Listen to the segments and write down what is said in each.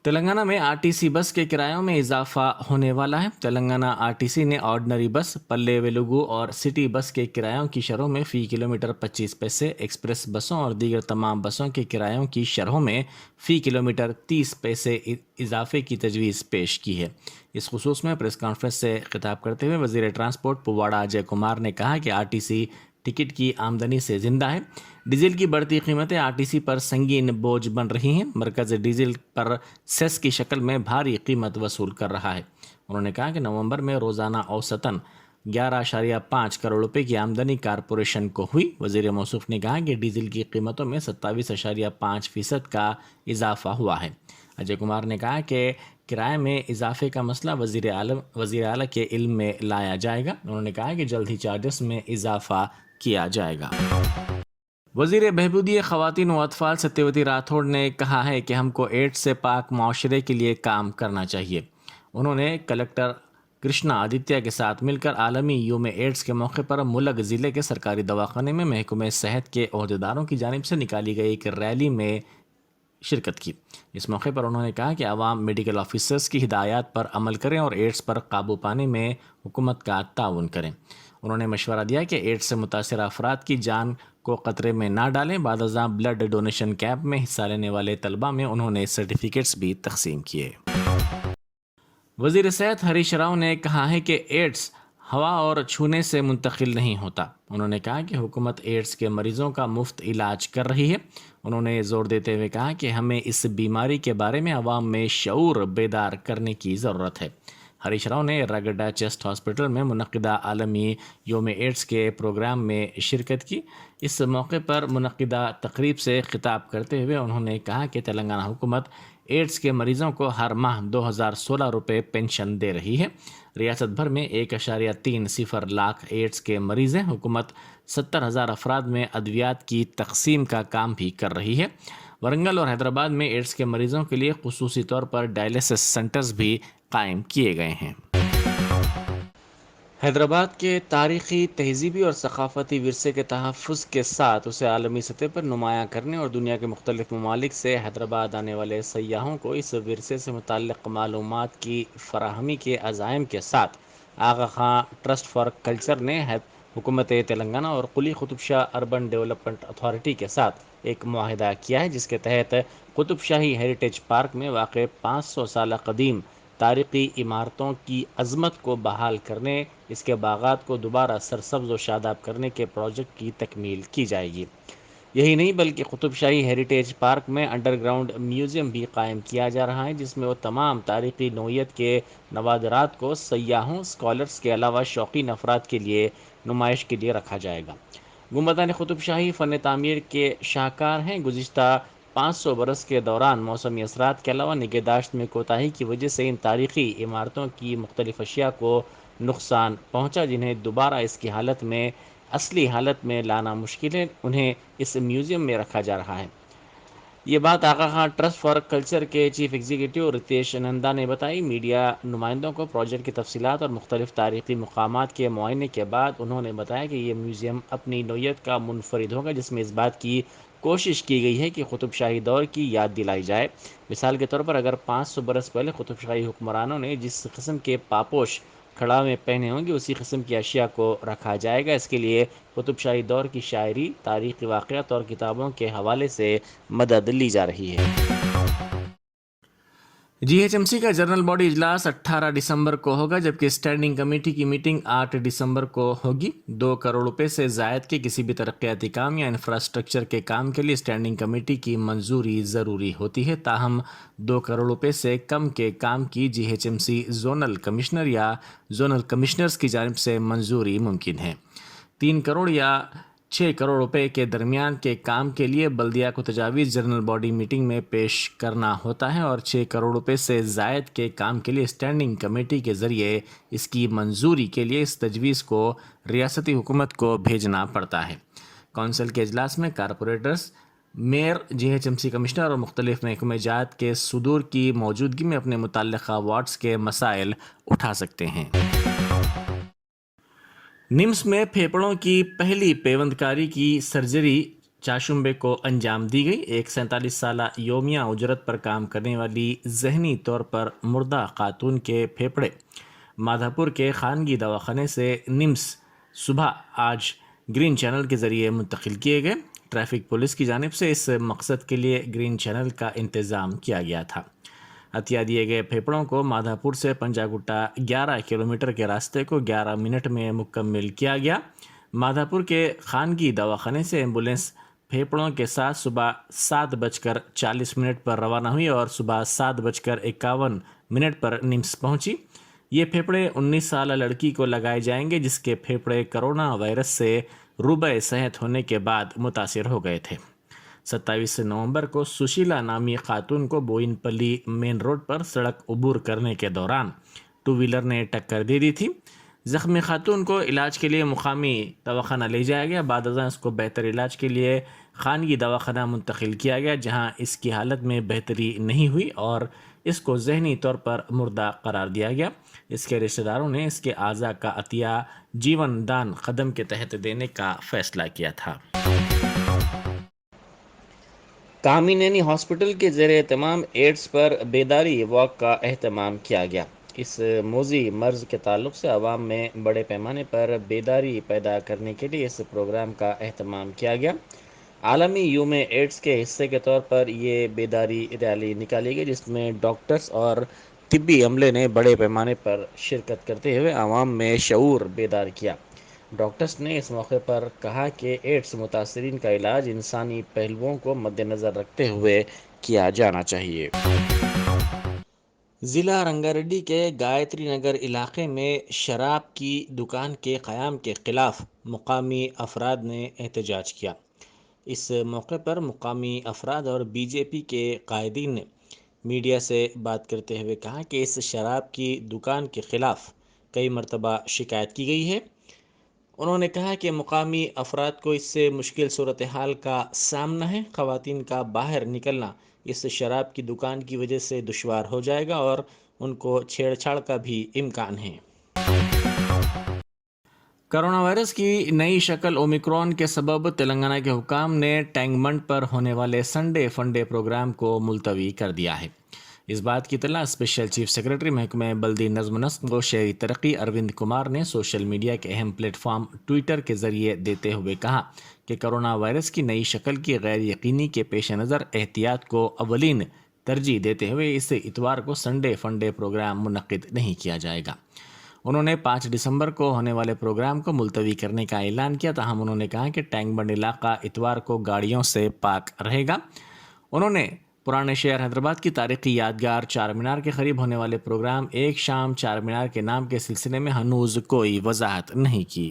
تلنگانہ میں are T C بس کے کرایوں میں اضافہ ہونے والا ہے۔ تلنگانہ آر ٹی سی نے آرڈنری بس، پلے ویلوگو اور سٹی بس کے کرایوں کی شرحوں میں فی کلومیٹر 25 پیسے، ایکسپریس بسوں اور دیگر تمام بسوں کے کرایوں کی شرحوں میں فی کلومیٹر 30 پیسے اضافے کی تجویز پیش کی ہے۔ اس خصوص میں پریس کانفرنس سے خطاب کرتے ہوئے وزیر ٹرانسپورٹ پواڑہ اجے کمار نے کہا کہ آر ٹی سی ٹکٹ کی آمدنی سے زندہ ہے۔ ڈیزل کی بڑھتی قیمتیں آر ٹی سی پر سنگین بوجھ بن رہی ہیں۔ مرکز ڈیزل پر سیس کی شکل میں بھاری قیمت وصول کر رہا ہے۔ انہوں نے کہا کہ نومبر میں روزانہ اوسطاً 11.5 کروڑ روپے کی آمدنی کارپوریشن کو ہوئی۔ وزیر موصوف نے کہا کہ ڈیزل کی قیمتوں میں 27.5% کا اضافہ ہوا ہے۔ اجے کمار نے کہا کہ کرائے میں اضافے کا مسئلہ وزیر اعلیٰ کے علم میں لایا جائے گا۔ انہوں نے کہا کہ جلد ہی چارجز میں اضافہ کیا جائے گا۔ وزیر بہبودی خواتین و اطفال ستیوتی راٹھوڑ نے کہا ہے کہ ہم کو ایڈز سے پاک معاشرے کے لیے کام کرنا چاہیے۔ انہوں نے کلکٹر کرشنا آدتیہ کے ساتھ مل کر عالمی یوم ایڈز کے موقع پر ملک ضلع کے سرکاری دواخانے میں محکمہ صحت کے عہدیداروں کی جانب سے نکالی گئی ایک ریلی میں شرکت کی۔ اس موقع پر انہوں نے کہا کہ عوام میڈیکل آفیسرز کی ہدایات پر عمل کریں اور ایڈز پر قابو پانے میں حکومت کا تعاون کریں۔ انہوں نے مشورہ دیا کہ ایڈز سے متاثرہ افراد کی جان کو خطرے میں نہ ڈالیں۔ بعد ازاں بلڈ ڈونیشن کیمپ میں حصہ لینے والے طلباء میں انہوں نے سرٹیفکیٹس بھی تقسیم کیے۔ وزیر صحت ہریش راؤ نے کہا ہے کہ ایڈز ہوا اور چھونے سے منتقل نہیں ہوتا۔ انہوں نے کہا کہ حکومت ایڈز کے مریضوں کا مفت علاج کر رہی ہے۔ انہوں نے زور دیتے ہوئے کہا کہ ہمیں اس بیماری کے بارے میں عوام میں شعور بیدار کرنے کی ضرورت ہے۔ ہریش راؤ نے رگڈا چیسٹ ہاسپٹل میں منعقدہ عالمی یوم ایڈز کے پروگرام میں شرکت کی۔ اس موقع پر منعقدہ تقریب سے خطاب کرتے ہوئے انہوں نے کہا کہ تلنگانہ حکومت ایڈز کے مریضوں کو ہر ماہ 2016 روپے پینشن دے رہی ہے۔ ریاست بھر میں 1.30 لاکھ ایڈز کے مریض ہیں۔ حکومت 70,000 افراد میں ادویات کی تقسیم کا کام بھی کر رہی ہے۔ ورنگل اور حیدرآباد میں ایڈز کے مریضوں کے لیے خصوصی طور پر ڈائلیسس سینٹرز بھی قائم کیے گئے ہیں۔ حیدرآباد کے تاریخی، تہذیبی اور ثقافتی ورثے کے تحفظ کے ساتھ اسے عالمی سطح پر نمایاں کرنے اور دنیا کے مختلف ممالک سے حیدرآباد آنے والے سیاحوں کو اس ورثے سے متعلق معلومات کی فراہمی کے عزائم کے ساتھ آغا خان ٹرسٹ فار کلچر نے حکومت تلنگانہ اور Quli Qutb Shah urban development authority کے ساتھ ایک معاہدہ کیا ہے، جس کے تحت قطب شاہی ہیریٹیج پارک میں واقع 500 سالہ قدیم تاریخی عمارتوں کی عظمت کو بحال کرنے، اس کے باغات کو دوبارہ سرسبز و شاداب کرنے کے پروجیکٹ کی تکمیل کی جائے گی۔ یہی نہیں بلکہ قطب شاہی ہیریٹیج پارک میں انڈر گراؤنڈ میوزیم بھی قائم کیا جا رہا ہے، جس میں وہ تمام تاریخی نوعیت کے نوادرات کو سیاحوں، اسکالرز کے علاوہ شوقین افراد کے لیے نمائش کے لیے رکھا جائے گا۔ گنبدان قطب شاہی فن تعمیر کے شاہکار ہیں۔ گزشتہ 500 برس کے دوران موسمی اثرات کے علاوہ نگہداشت میں کوتاہی کی وجہ سے ان تاریخی عمارتوں کی مختلف اشیاء کو نقصان پہنچا، جنہیں دوبارہ اس کی اصلی حالت میں لانا مشکل ہے۔ انہیں اس میوزیم میں رکھا جا رہا ہے۔ یہ بات آغا خان ٹرسٹ فار کلچر کے چیف ایگزیکٹو رتیش نندا نے بتائی۔ میڈیا نمائندوں کو پروجیکٹ کی تفصیلات اور مختلف تاریخی مقامات کے معائنے کے بعد انہوں نے بتایا کہ یہ میوزیم اپنی نوعیت کا منفرد ہوگا، جس میں اس بات کی کوشش کی گئی ہے کہ قطب شاہی دور کی یاد دلائی جائے۔ مثال کے طور پر اگر 500 برس پہلے قطب شاہی حکمرانوں نے جس قسم کے پاپوش کھڑا میں پہنے ہوں گے، اسی قسم کی اشیاء کو رکھا جائے گا۔ اس کے لیے قطب شاہی دور کی شاعری، تاریخی واقعات اور کتابوں کے حوالے سے مدد لی جا رہی ہے۔ جی ایچ ایم سی کا جنرل باڈی اجلاس 18 دسمبر کو ہوگا، جبکہ اسٹینڈنگ کمیٹی کی میٹنگ 8 دسمبر کو ہوگی۔ 2 کروڑ روپے سے زائد کے کسی بھی ترقیاتی کام یا انفراسٹرکچر کے کام کے لیے اسٹینڈنگ کمیٹی کی منظوری ضروری ہوتی ہے، تاہم 2 کروڑ روپے سے کم کے کام کی G H M C zonal commissioner یا زونل کمشنرز کی جانب سے منظوری ممکن ہے۔ 3 کروڑ یا 6 کروڑ روپے کے درمیان کے کام کے لیے بلدیہ کو تجاویز جنرل باڈی میٹنگ میں پیش کرنا ہوتا ہے، اور 6 کروڑ روپے سے زائد کے کام کے لیے اسٹینڈنگ کمیٹی کے ذریعے اس کی منظوری کے لیے اس تجویز کو ریاستی حکومت کو بھیجنا پڑتا ہے۔ کونسل کے اجلاس میں corporators, mayor, G H M C commissioner اور مختلف محکمہ جات کے صدور کی موجودگی میں اپنے متعلقہ وارڈز کے مسائل اٹھا سکتے ہیں۔ نمس میں پھیپھڑوں کی پہلی پیوند کاری کی سرجری चाशुम्बे को अंजाम दी गई। एक 47 साला योमिया उजरत पर काम करने वाली जहनी तौर पर मुर्दा खातून के फेफड़े माधापुर के खानगी दवाखाने से निम्स सुबह आज ग्रीन चैनल के ज़रिए मुंतकिल किए गए। ट्रैफिक पुलिस की जानिब से इस मकसद के लिए ग्रीन चैनल का इंतज़ाम किया गया था। हत्या दिए गए फेफड़ों को माधापुर से पंजागुट्टा 11 किलोमीटर के रास्ते को 11 मिनट में मुकम्मल किया गया। माधापुर के खानगी दवाखाने से एम्बुलेंस फेफड़ों के साथ सुबह 7:40 पर रवाना हुई और सुबह 7:51 पर निम्स पहुंची। ये फेफड़े 19 साल लड़की को लगाए जाएंगे जिसके फेफड़े कोरोना वायरस से रुबे सेहत होने के बाद मुतासिर हो गए थे। 27 नवंबर को सुशीला नामी खातून को बोइनपल्ली मेन रोड पर सड़क अबूर करने के दौरान टू व्हीलर ने टक्कर दे दी थी। ज़ख्मी खातून को इलाज के लिए मुकामी दवाखाना ले जाया गया। बाद अज़ां इसको बेहतर इलाज के लिए खानगी दवाखाना मुंतकिल किया गया जहां इसकी हालत में बेहतरी नहीं हुई और इसको जहनी तौर पर मुर्दा करार दिया गया। इसके रिश्तेदारों ने इसके आज़ा का अतिया जीवन दान कदम के तहत देने का फैसला किया था। कामिनेनी हॉस्पिटल के ज़ेरे एहतमाम एड्स पर बेदारी वॉक का एहतमाम किया गया। इस मोज़ी मर्ज़ के ताल्लुक़ से आवाम में बड़े पैमाने पर बेदारी पैदा करने के लिए इस प्रोग्राम का एहतमाम किया गया। आलमी यूम एड्स के हिस्से के तौर पर ये बेदारी रैली निकाली गई जिसमें डॉक्टर्स और तिब्बी अमले ने बड़े पैमाने पर शिरकत करते हुए आवाम में शऊर बेदार किया। डॉक्टर्स ने इस मौके पर कहा कि एड्स मुतासरीन का इलाज इंसानी पहलुओं को मद्देनज़र रखते हुए किया जाना चाहिए। ज़िला रंगारेड्डी के गायत्री नगर इलाके में शराब की दुकान के क़याम के ख़िलाफ़ मुकामी अफराद ने एहतजाज किया। इस मौके पर मुकामी अफराद और बीजेपी के कायदीन ने मीडिया से बात करते हुए कहा कि इस शराब की दुकान के ख़िलाफ़ कई मरतबा शिकायत की गई है। उन्होंने कहा कि मुकामी अफराद को इससे मुश्किल सूरत हाल का सामना है। ख़वातीन का बाहर निकलना इस शराब की दुकान की वजह से दुश्वार हो जाएगा और उनको छेड़छाड़ का भी इम्कान है। कोरोना वायरस की नई शक्ल ओमिक्रॉन के सबब तेलंगाना के हुकाम ने टैंगमंड पर होने वाले संडे फंडे प्रोग्राम को मुलतवी कर दिया है। इस बात की इत्तला स्पेशल चीफ सेक्रेटरी महकमे बल्दी नज़्म नस्क व शहरी तरक्की अरविंद कुमार ने सोशल मीडिया के अहम प्लेटफॉर्म ट्विटर के ज़रिए देते हुए कहा कि कोरोना वायरस की नई शक्ल की गैर यकीनी के पेश नज़र एहतियात को अवलीन तरजीह देते हुए इस इतवार को संडे फंडे प्रोग्राम मुनक्किद नहीं किया जाएगा। उन्होंने 5 दिसंबर को होने वाले प्रोग्राम को मुलतवी करने का ऐलान किया। ताहम उन्होंने कहा कि टैंकबंड इलाका इतवार को गाड़ियों से पाक रहेगा। उन्होंने पुराने शहर हैदराबाद की तारीखी यादगार चार मीनार के करीब होने वाले प्रोग्राम एक शाम चार मीनार के नाम के सिलसिले में हनूज कोई वजाहत नहीं की।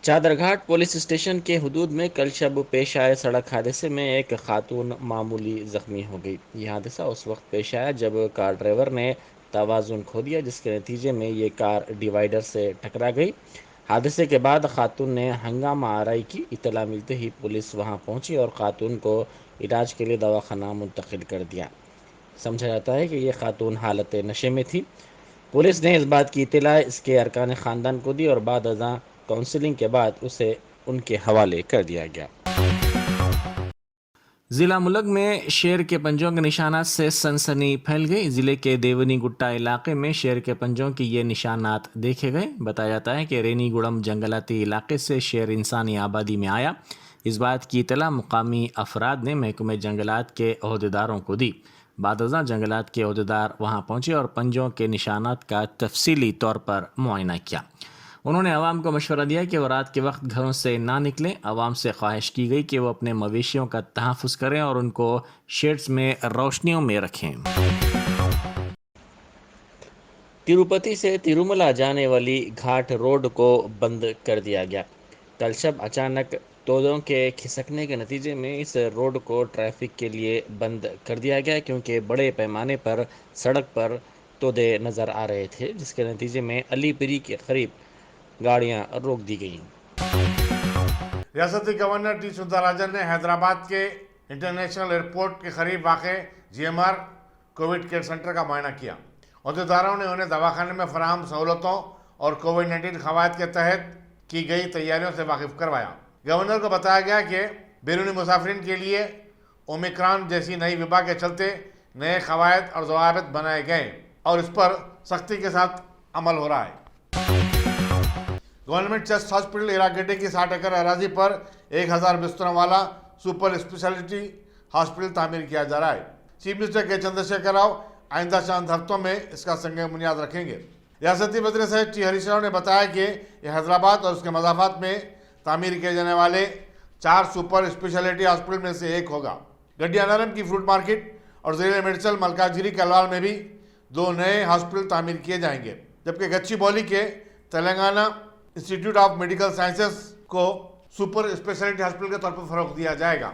चादरघाट पुलिस स्टेशन के हुदूद में कल शब पेश आए सड़क हादसे में एक खातून मामूली ज़ख्मी हो गई। यह हादसा उस वक्त पेश आया जब कार ड्राइवर ने तवाज़ुन खो दिया जिसके नतीजे में ये कार डिवाइडर से टकरा गई। हादसे के बाद खातून ने हंगामा आराई की। इत्तला मिलते ही पुलिस वहां पहुंची और खातून को इलाज के लिए दवाखाना मुंतकिल कर दिया। समझा जाता है कि यह खातून हालत नशे में थी। पुलिस ने इस बात की इत्तला इसके अरकान ख़ानदान को दी और बाद अज़ां काउंसलिंग के बाद उसे उनके हवाले कर दिया गया। ज़िला मुलग में शेर के पंजों के निशानात से सनसनी फैल गई। ज़िले के देवनी गुट्टा इलाके में शेर के पंजों के ये निशानात देखे गए। बताया जाता है कि रेनीगुड़म जंगलाती इलाके से शेर इंसानी आबादी में आया। इस बात की इतला मुकामी अफराद ने महकमे जंगलात के अहदेदारों को दी। बाद अज़ां जंगलात के अहदेदार वहाँ पहुँचे और पंजों के निशानात का तफसीली तौर पर मुआयना किया। उन्होंने आवाम को मशवरा दिया कि वो रात के वक्त घरों से ना निकलें। आवाम से ख्वाहिश की गई कि वो अपने मवेशियों का तहफ़्फ़ुज़ करें और उनको शेड्स में रोशनियों में रखें। तिरुपति से तिरुमला जाने वाली घाट रोड को बंद कर दिया गया। कल शब अचानक तोदों के खिसकने के नतीजे में इस रोड को ट्रैफिक के लिए बंद कर दिया गया क्योंकि बड़े पैमाने पर सड़क पर तोदे नज़र आ रहे थे जिसके नतीजे में अलीपीरी के करीब गाड़ियां रोक दी गई। रियासती गवर्नर टी सुंदरराजन ने हैदराबाद के इंटरनेशनल एयरपोर्ट के करीब वाक़े GMR कोविड केयर सेंटर का मुआयना किया। अहदेदारों ने उन्हें दवाखाने में फराहम सहूलतों और कोविड-19 कवायद के तहत की गई तैयारियों से वाकिफ करवाया। गवर्नर को बताया गया कि बैरूनी मुसाफिरीन के लिए ओमिक्रॉन जैसी नई वबा के चलते नए कवायद और ज़वाबित बनाए गए और इस पर सख्ती के साथ अमल हो रहा है। गवर्नमेंट चेस्ट हॉस्पिटल इरागड्डे की 60 एकड़ अराजी पर 1000 बिस्तरों वाला सुपर स्पेशलिटी हॉस्पिटल तामीर किया जा रहा है। चीफ मिनिस्टर के चंद्रशेखर राव आइंदा चंद हफ्तों में इसका संग बुनियाद रखेंगे। रियासती वज़ीर सैयद टी हरीश राव ने बताया कि यह हैदराबाद और उसके मज़ाफ़ात में तामीर किए जाने वाले 4 सुपर स्पेशलिटी हॉस्पिटल में से एक होगा। गड्डियानारम की फ्रूट मार्केट और ज़िले मेडिकल मलकाजगिरी कलवाल में भी 2 नए हॉस्पिटल तामीर किए जाएंगे, जबकि गच्चीबौली के Telangana institute of medical sciences को सुपर स्पेशलिटी हॉस्पिटल के तौर पर फरोग दिया जाएगा।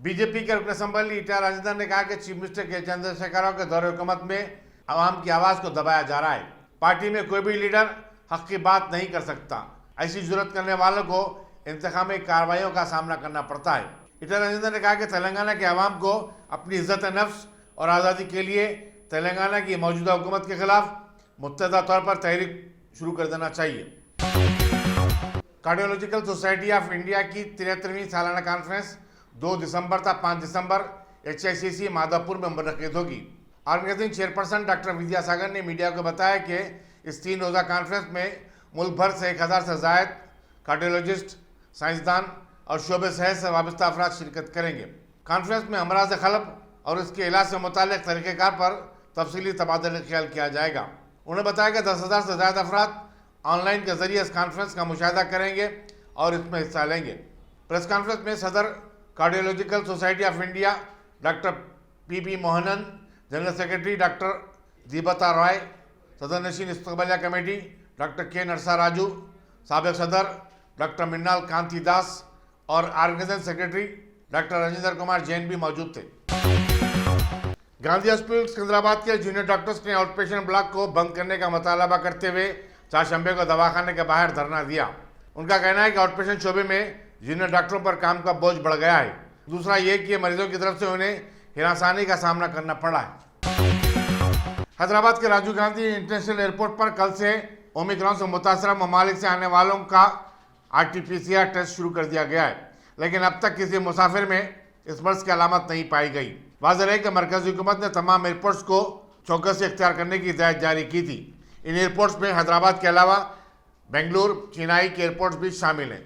बीजेपी के रुकन असम्बली ईटा राजेंद्र ने कहा कि चीफ मिनिस्टर के चंद्रशेखर राव के दौरे हुकूमत में आवाम की आवाज़ को दबाया जा रहा है। पार्टी में कोई भी लीडर हक की बात नहीं कर सकता। ऐसी जरूरत करने वालों को इंतकामी कार्रवाइयों का सामना करना पड़ता है। ईटा राजेंद्र ने कहा कि तेलंगाना के अवाम को अपनी इज्जत नफ्स और आज़ादी के लिए तेलंगाना की मौजूदा हुकूमत के खिलाफ मुत्तहदा तौर पर तहरीक शुरू कर देना चाहिए। कार्डियोलॉजिकल सोसाइटी ऑफ इंडिया की 73वीं सालाना कॉन्फ्रेंस 2 दिसंबर तक 5 दिसंबर HICC माधवपुर में मुनक़िद होगी। ऑर्गेनाइजिंग चेयरपर्सन डॉक्टर विद्यासागर ने मीडिया को बताया कि इस 3 रोज़ा कॉन्फ्रेंस में मुल्क भर से 1000 से ज़ायद कार्डियोलॉजिस्ट, साइंसदान और शोबे सेहत से वाबस्ता अफराद शिरकत करेंगे। कॉन्फ्रेंस में अमराज क़ल्ब और इसके इलाज से मुताल्लिक़ तरीक़ेकार पर तफसीली तबादला ख्याल किया जाएगा। उन्होंने बताया कि 10,000 से ज़्यादा अफराद ऑनलाइन के ज़रिए इस कॉन्फ्रेंस का मुशाहिदा करेंगे और इसमें हिस्सा लेंगे। प्रेस कॉन्फ्रेंस में सदर cardiological society of India doctor PP Mohanan, general secretary doctor Dibata Roy, सदरनशीन इस्तकबालिया committee doctor K Narsa Raju, साबिक सदर डॉक्टर मिन्नाल कांति दास और organising secretary doctor Rajendra Kumar Jain भी मौजूद थे। गांधी हॉस्पिटल सिकंदराबाद के जूनियर डॉक्टर्स ने आउट पेशेंट ब्लॉक को बंद करने का मुतालबा करते हुए चारशंबे को दवाखाने के बाहर धरना दिया। उनका कहना है कि आउट पेशेंट शोबे में जूनियर डॉक्टरों पर काम का बोझ बढ़ गया है। दूसरा ये कि मरीजों की तरफ से उन्हें हिरासानी का सामना करना पड़ा है। हैदराबाद के राजीव गांधी इंटरनेशनल एयरपोर्ट पर कल से ओमिक्रॉन से मुतासरा ममालिक से आने वालों का RT-PCR टेस्ट शुरू कर दिया गया है, लेकिन अब तक किसी मुसाफिर में इस मर्ज की अलामत नहीं पाई गई। वाज़ेह है कि मरकजी हुकूमत ने तमाम एयरपोर्ट्स को चौकसी इख्तियार करने की हिदायत जारी की थी। इन एयरपोर्ट्स में हैदराबाद के अलावा बेंगलुरु, चेन्नई के एयरपोर्ट्स भी शामिल हैं।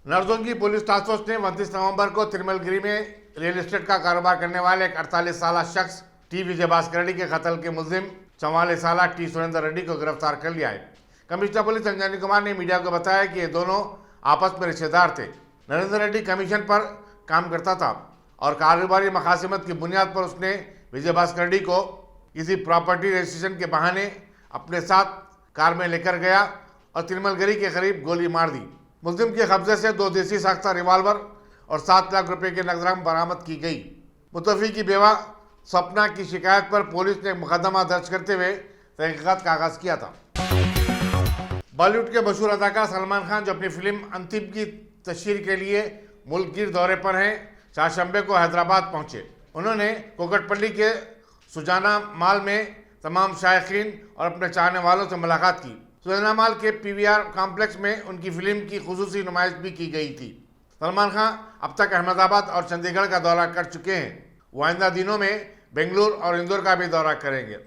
नरजोंगी पुलिस टास्क फोर्स ने 29 नवंबर को तिरुमलगिरी में रियल एस्टेट का कारोबार करने वाले एक 48 साल शख्स T विजयभास्कर रेड्डी के कत्ल के मुलजिम 44 साल T सुरेंद्र रेड्डी को गिरफ्तार कर लिया है। कमिश्नर पुलिस अंजनी कुमार ने मीडिया को बताया कि ये दोनों आपस में रिश्तेदार थे। नरेंद्र रेड्डी कमीशन पर काम करता था और कारोबारी मकासिमत की बुनियाद पर उसने विजयभास्कर रेड्डी को किसी प्रॉपर्टी रजिस्ट्रेशन के बहाने अपने साथ कार में लेकर गया और तिरुमलगिरी के करीब गोली मार दी। मुलजिम के कब्जे से 2 देसी साख्ता रिवाल्वर और 7 लाख रुपए के नकद रकम बरामद की गई। मुतवफ़ी की बेवा सपना की शिकायत पर पुलिस ने मुकदमा दर्ज करते हुए तहकीकात का आगाज किया था। बॉलीवुड के मशहूर अदाकार सलमान खान, जो अपनी फिल्म अंतिम की तशहीर के लिए मुल्क गिर दौरे पर हैं, चारशंबे को हैदराबाद पहुंचे। उन्होंने कोकटपल्ली के सुजाना माल में तमाम शायकीन और अपने चाहने वालों से मुलाकात की। सुजाना माल के PVR कॉम्प्लेक्स में उनकी फिल्म की खुसूसी नुमाइश भी की गई थी। सलमान खान अब तक अहमदाबाद और चंडीगढ़ का दौरा कर चुके हैं। वो आइंदा दिनों में बेंगलुरु और इंदौर का भी दौरा करेंगे।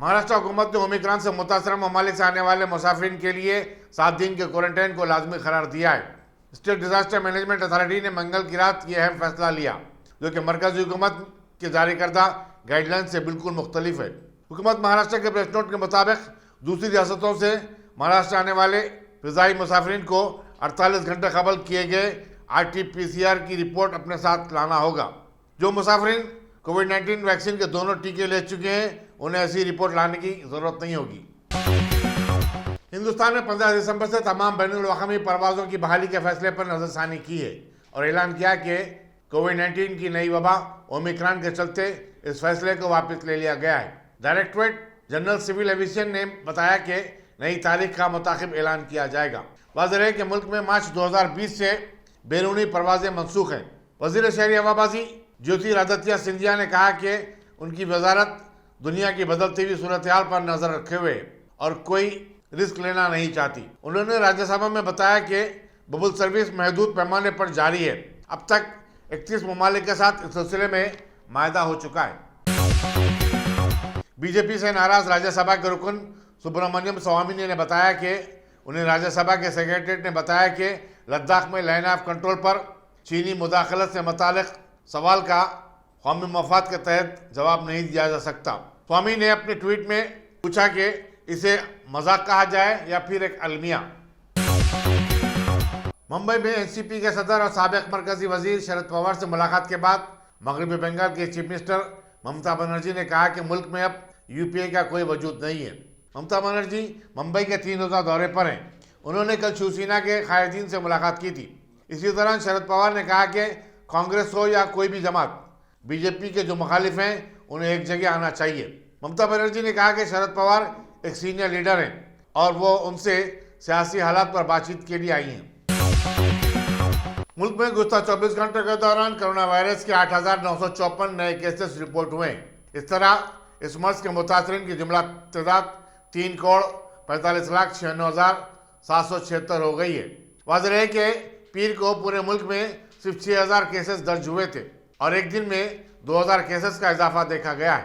महाराष्ट्र हुकूमत ने ओमिक्रॉन से मुतासर ममालिक से आने वाले मुसाफिरीन के लिए 7 दिन के क्वारंटाइन को लाजमी करार दिया है। स्टेट डिजास्टर मैनेजमेंट अथॉरिटी ने मंगल की रात यह अहम फैसला लिया, जो कि मरकजी हुकूमत के जारी करदा गाइडलाइन से बिल्कुल मुख्तलिफ है। हुकूमत महाराष्ट्र के प्रेस नोट के मुताबिक दूसरी रियासतों से महाराष्ट्र आने वाले फ़िज़ाई मुसाफिरीन को 48 घंटे कबल किए गए RT-PCR की रिपोर्ट अपने साथ लाना होगा। जो मुसाफिरीन कोविड-19 वैक्सीन के दोनों टीके ले चुके हैं, उन्हें ऐसी रिपोर्ट लाने की ज़रूरत नहीं होगी। हिंदुस्तान ने 15 दिसंबर से तमाम बैनुल-अक़वामी परवाज़ों की बहाली के फैसले पर नज़रसानी की है और ऐलान किया कि कोविड-19 की नई वबा ओमिक्रॉन के चलते इस फैसले को वापस ले लिया गया है। डायरेक्टरेट जनरल सिविल एविएशन ने बताया कि नई तारीख का मुताबिक ऐलान किया जाएगा। वाज़ेह है कि मुल्क में मार्च 2020 से बैरूनी परवाज़ें मनसूख हैं। वज़ीर शहरी हवाबाजी ज्योतिरादित्य सिंधिया ने कहा कि उनकी वजारत दुनिया की बदलती हुई सूरत हाल पर नज़र रखे हुए اور کوئی رسک لینا نہیں چاہتی۔ انہوں نے راجیہ سبھا میں بتایا کہ ببل سروس محدود پیمانے پر جاری ہے۔ اب تک 31 ممالک کے ساتھ اس سلسلے میں معاہدہ ہو چکا ہے۔ بی جے پی سے ناراض راجیہ سبھا کے رکن سبرامنیم سوامی نے بتایا کہ انہیں راجیہ سبھا کے سیکریٹریٹ نے بتایا کہ لداخ میں لائن آف کنٹرول پر چینی مداخلت سے متعلق سوال کا قومی مفاد کے تحت جواب نہیں دیا جا سکتا۔ سوامی نے اپنے ٹویٹ میں پوچھا کہ اسے مذاق کہا جائے یا پھر ایک المیہ۔ ممبئی میں این سی پی کے صدر اور سابق مرکزی وزیر شرد پوار سے ملاقات کے بعد مغربی بنگال کے چیف منسٹر ممتا بنرجی نے کہا کہ ملک میں اب یو پی اے کا کوئی وجود نہیں ہے۔ ممتا بنرجی ممبئی کے 3 روزہ دورے پر ہیں۔ انہوں نے کل شیوسینا کے قائدین سے ملاقات کی تھی۔ اسی دوران شرد پوار نے کہا کہ کانگریس ہو یا کوئی بھی جماعت، بی جے پی کے جو مخالف ہیں انہیں ایک جگہ آنا چاہیے۔ ممتا بنرجی نے کہا کہ شرد پوار ایک سینئر لیڈر ہیں اور وہ ان سے سیاسی حالات پر بات چیت کے لیے آئی ہیں۔ ملک میں گزشتہ 24 گھنٹے کے دوران کرونا وائرس کے 8,954 نئے کیسز رپورٹ ہوئے ہیں۔ اس طرح اس مرض کے متاثرین کی جملہ تعداد 3,45,96,776 ہو گئی ہے۔ واضح ہے کہ پیر کو پورے ملک میں صرف 6,000 کیسز درج ہوئے تھے اور ایک دن میں 2,000 کیسز کا اضافہ دیکھا گیا ہے۔